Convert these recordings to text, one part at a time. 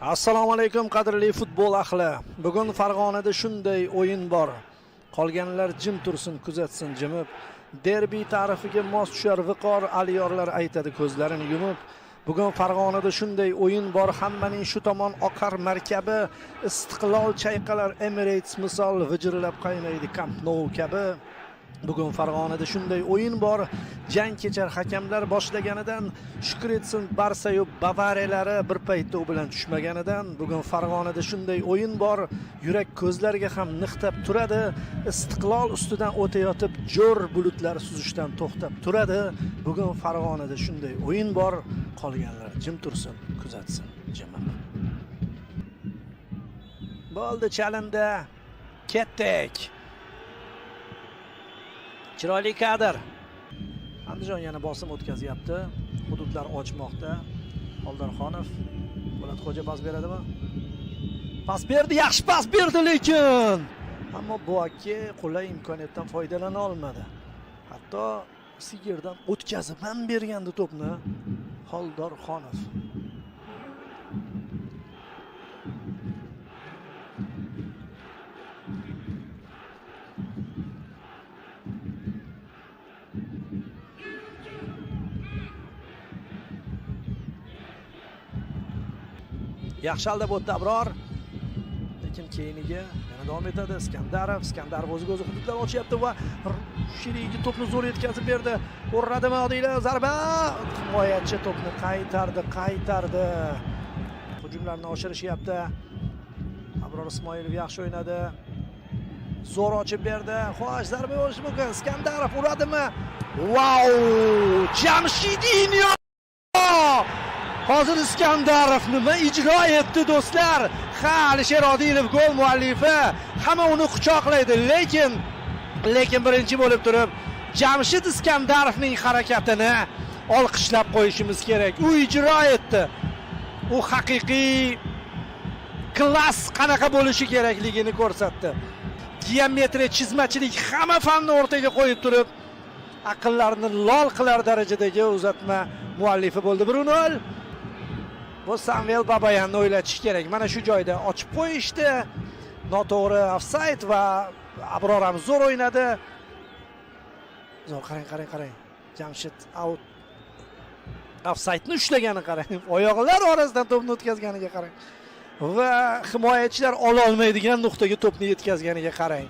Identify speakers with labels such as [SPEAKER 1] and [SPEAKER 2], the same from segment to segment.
[SPEAKER 1] Assalomu alaykum qadrli futbol ahli. Bugun Farg'onada shunday o'yin bor. Qolganlar jim tursin, kuzatsin jimib. Derbi tarixiga mos tushar viqor aliyorlar aytadi ko'zlarini yumib. Bugun Farg'onada shunday o'yin bor, hammaning shu tomon oqar markabi, istiqlol chayqalar Emirates misol vijirlab qaynaydi Camp Nou kabi. Bugun Farg'onada shunday o'yin bor, jang kechar hakamlar boshlaganidan, shukr etsin Barsa yu Bavariyalari bir paytda u bilan tushmaganidan. Bugun Farg'onada shunday o'yin bor, yurak ko'zlarga ham niqtab turadi, istiqlol ustidan o'tayotib jo'r bulutlar suzishdan to'xtab turadi. Bugun Farg'onada shunday o'yin bor, qolganlar jim tursin, kuzatsin jimib. Bo'ldi chalindi, ketdik. Chiroyli kadr. Andijon yana bosim o'tkazyapti. Hududlar ochmoqda. Oldarxonov, Po'latxo'ja pas beradimi? Pas berdi, yaxshi pas berdi lekin. Ammo bu aka qulay imkoniyatdan foydalana olmadi. Hatto Sigirdan o'tkazib ham bergandi to'pni Oldarxonov. Yaxshi aldab o'tdi Abror. Lekin keyiniga yana davom etadi Iskandarov. Iskandarov o'ziga o'zi hududlar ochyapti va Shirigi to'pni zo'r yetkazib berdi. O'rradimi odiylar? Zarba! Himoyachi to'pni qaytardi. Hujumlarni oshirishyapti. Abror Ismoilov yaxshi o'ynadi. Zo'r ochib berdi. Xo'sh, zarba bo'lishi mumkin. Iskandarov uradimi? Wow! Jamshidinho! Hozir Iskandarov nima ijro etdi do'stlar? Ha, Alisher Odilov gol muallifi, hamma uni quchoqlaydi, lekin birinchi bo'lib turib Jamshid Iskandarovning harakatini olqishlab qo'yishimiz kerak. U ijro etdi. U haqiqiy klass qanaqa bo'lishi kerakligini ko'rsatdi. Geometriya, chizmachilik hamma fanni o'rtaga qo'yib turib, aqllarni lol qilar darajadagi uzatma muallifi bo'ldi. 1-0. Bu Samuel Babayanni o'ylatish kerak. Mana shu joyda ochib qo'yishdi. Noto'g'ri ofsayd va Abror ham zo'r o'ynadi. Zo'r qarang. Jamshid out. Ofsaydni ushlagani qarang. Oyoqlar orasidan to'pni o'tkazganiga qarang. Va himoyachilar ola olmaydigan nuqtaga to'pni yetkazganiga qarang.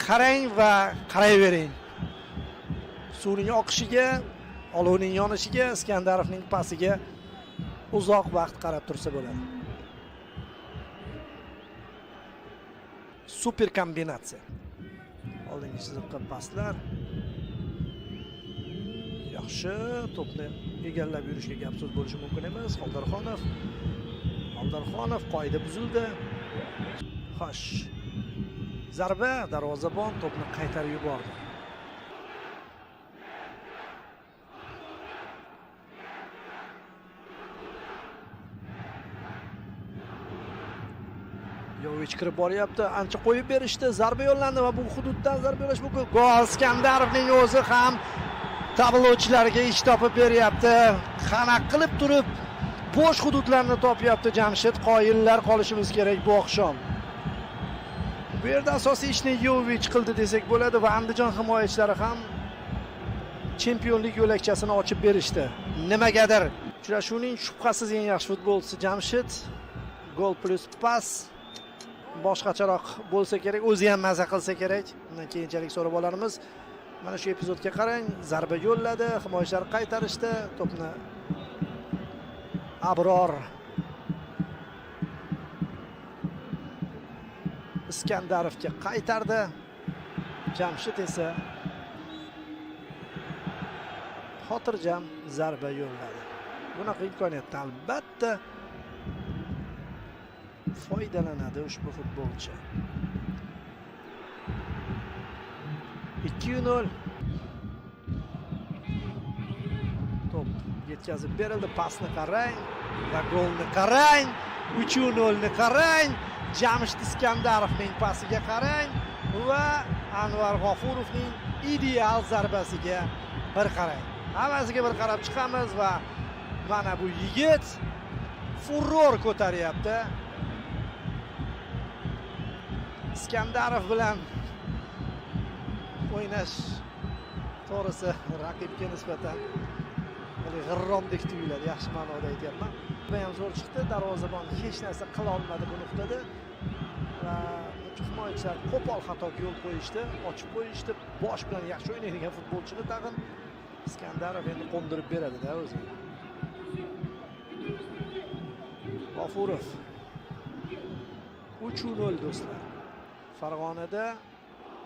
[SPEAKER 1] Qarang va qarayvering. Suvning oqishiga, olovning yonishiga, Iskandarovning pasiga uzoq vaqt qarab tursa bo'ladi. Super kombinatsiya. Oldingi chiziqqa paslar. Yaxshi, to'pni egallab yurishga gap so'z bo'lishi mumkin emas. Oldarxonov qoida buzildi. Xo'sh. Zarba, darvozabon to'pni qaytarib yubordi. Yovich kirib boryapti, ancha qo'yib berishdi, zarba yo'llandi va bu hududdan zarba yo'llash mumkin. Gol Iskandarovning o'zi ham tablochilarga ish topib beryapti. Qanaqa qilib turib bo'sh hududlarni topyapti Jamshid. Qoyillar qolishimiz kerak bu oqshom. Bu yerda asosiy ishni Yovich qildi desak bo'ladi va Andijon himoyachilari ham chempionlik yo'lakchasini ochib berishdi. Nimagadir uchrashuvning shubhasiz eng yaxshi futbolchisi Jamshid. Gol plus pas boshqacharoq bo'lsa kerak, o'zi ham maza qilsa kerak. Undan keyinchalik so'rab olarmiz. Mana shu epizodga qarang, zarba yo'lladi, himoyachilar qaytarishdi, to'pni Abror Iskandarovga qaytardi. Jamshid esa xotirjam zarba yo'lladi. Bunaqa imkoniyatdan albatta foydalanadi ushbu futbolchi. 2-0. To'p yetkazib berildi, pasni qarang va golni qarang. 3-0 qarang. Jamshid Iskandarovning pasiga qarang va Anvar G'ofurovning ideal zarbasiga bir qarang. Hammasiga bir qarab chiqamiz va mana bu yigit furor ko'taryapti. Iskandarov bilan o'ynash to'g'risi raqibga nisbatan g'irromdek tuyuladi, yaxshi ma'noda aytyapman. Bu ham zo'r chiqdi, darvozabon hech narsa qila olmadi bu nuqtada va himoyachilar qo'pol xatoga yo'l qo'yishdi, ochib qo'yishdi. Bosh bilan yaxshi o'ynaydigan futbolchini tag'in Iskandarov endi qo'ndirib beradi-da o'zi. G'ofurov 3-0 do'stlar. Farg'onada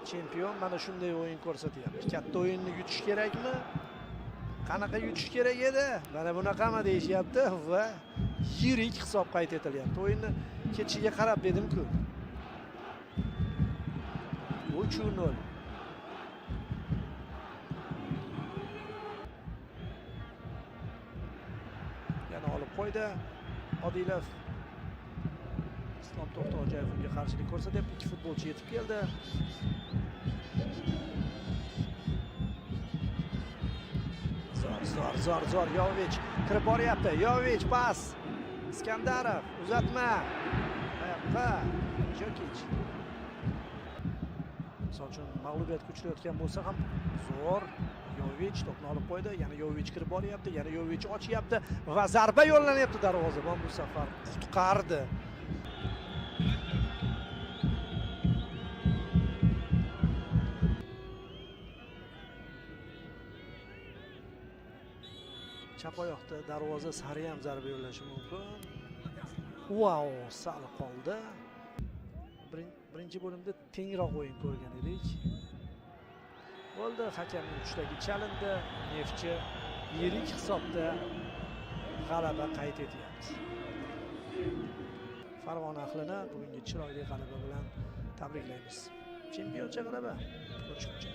[SPEAKER 1] chempion mana shunday o'yin ko'rsatyapti. Katta o'yinni yutish kerakmi? Qanaqa yutish kerak edi? Mana bunaqami deyishyapti va yirik hisob qayd etilyapti. O'yinni ketishiga qarab edim-ku. 3-0. Yana olib qo'ydi. Odilov. Islom To'xto'jayev unga qarshilik ko'rsatyapti. Ikki futbolchi yetib keldi. Zor. Yovich kirib boryapti. Yovich pas. Iskandarov uzatma. Qayoqqa? Jokic. Misol uchun mag'lubiyatga uchrayotgan bo'lsa ham zo'r. Yovich to'pni olib qo'ydi. Yana Yovich kirib boryapti. Yana Yovich ochyapti va zarba yo'llanyapti. Darvozabon bu safar qutqardi. Chap oyoqda darvoza sari ham zarba yo'llashi mumkin. Wow, sal qoldi. Birinchi bo'limda tengroq o'yin ko'rgan edik. Bo'ldi, hakamning uchdagi chalindi. Neftchi yirik hisobda g'alaba qayd etyapti. Farg'ona ahlini bugungi chiroyli g'alaba bilan tabriklaymiz. Chempioncha g'alaba. Ko'rishguncha.